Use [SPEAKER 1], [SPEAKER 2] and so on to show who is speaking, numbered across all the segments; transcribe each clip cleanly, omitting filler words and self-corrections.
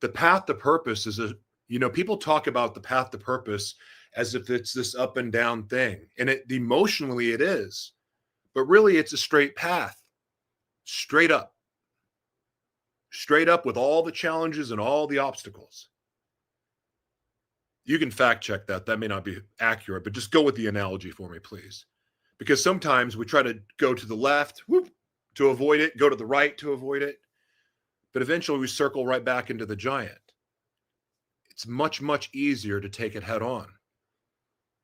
[SPEAKER 1] The path to purpose is people talk about the path to purpose as if it's this up and down thing. And emotionally it is, but really it's a straight path, straight up with all the challenges and all the obstacles. You can fact check that. That may not be accurate, but just go with the analogy for me, please. Because sometimes we try to go to the left to avoid it, go to the right to avoid it. But eventually we circle right back into the giant. It's much, much easier to take it head on.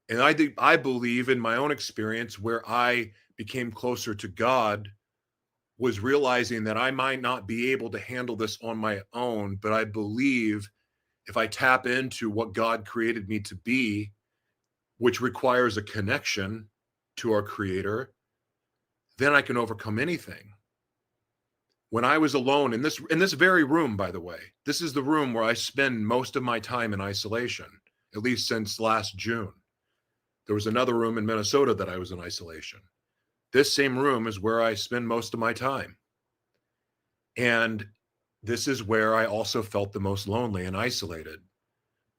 [SPEAKER 1] And I believe in my own experience where I became closer to God was realizing that I might not be able to handle this on my own, but I believe if I tap into what God created me to be, which requires a connection to our Creator, then I can overcome anything. When I was alone in this very room, by the way, this is the room where I spend most of my time in isolation, at least since last June. There was another room in Minnesota that I was in isolation. This same room is where I spend most of my time. And this is where I also felt the most lonely and isolated.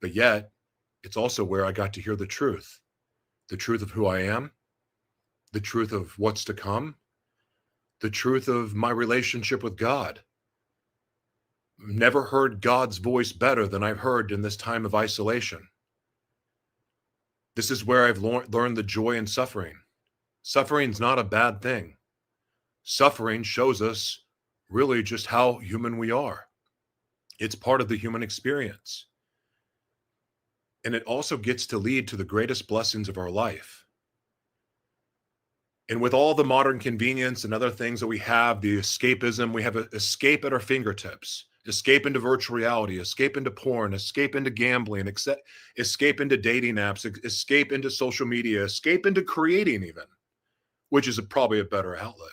[SPEAKER 1] But yet, it's also where I got to hear the truth of who I am, the truth of what's to come, the truth of my relationship with God. Never heard God's voice better than I've heard in this time of isolation. This is where I've learned the joy in suffering. Suffering's not a bad thing. Suffering shows us really just how human we are. It's part of the human experience. And it also gets to lead to the greatest blessings of our life. And with all the modern convenience and other things that we have, the escapism, we have an escape at our fingertips. Escape into virtual reality, escape into porn, escape into gambling, escape into dating apps, escape into social media, escape into creating even, which is probably a better outlet.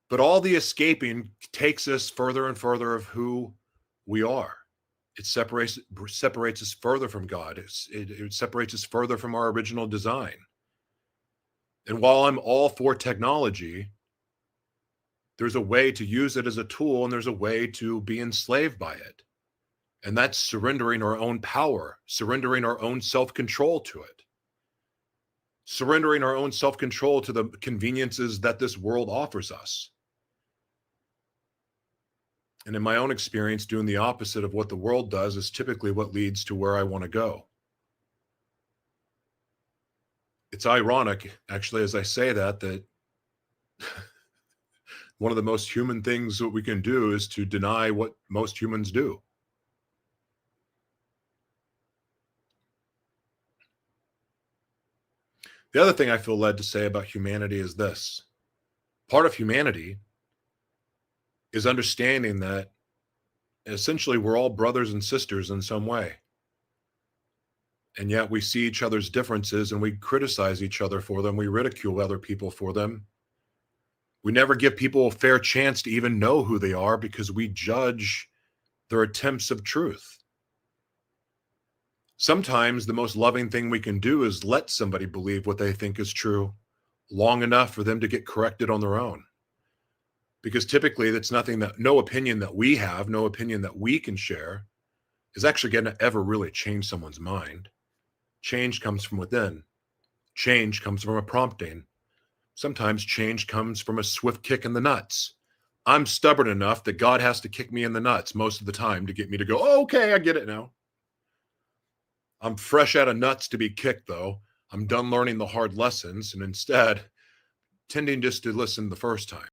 [SPEAKER 1] But all the escaping takes us further and further of who we are. It separates us further from God. It separates us further from our original design. And while I'm all for technology, there's a way to use it as a tool, and there's a way to be enslaved by it. And that's surrendering our own power, surrendering our own self-control to it, surrendering our own self-control to the conveniences that this world offers us. And in my own experience, doing the opposite of what the world does is typically what leads to where I want to go. It's ironic, actually, as I say that one of the most human things that we can do is to deny what most humans do. The other thing I feel led to say about humanity is this. Part of humanity is understanding that essentially we're all brothers and sisters in some way. And yet we see each other's differences and we criticize each other for them. We ridicule other people for them. We never give people a fair chance to even know who they are because we judge their attempts of truth. Sometimes the most loving thing we can do is let somebody believe what they think is true long enough for them to get corrected on their own. Because typically no opinion that we have, no opinion that we can share is actually going to ever really change someone's mind. Change comes from within. Change comes from a prompting. Sometimes change comes from a swift kick in the nuts. I'm stubborn enough that God has to kick me in the nuts most of the time to get me to go, oh, okay, I get it now. I'm fresh out of nuts to be kicked, though. I'm done learning the hard lessons and instead tending just to listen the first time.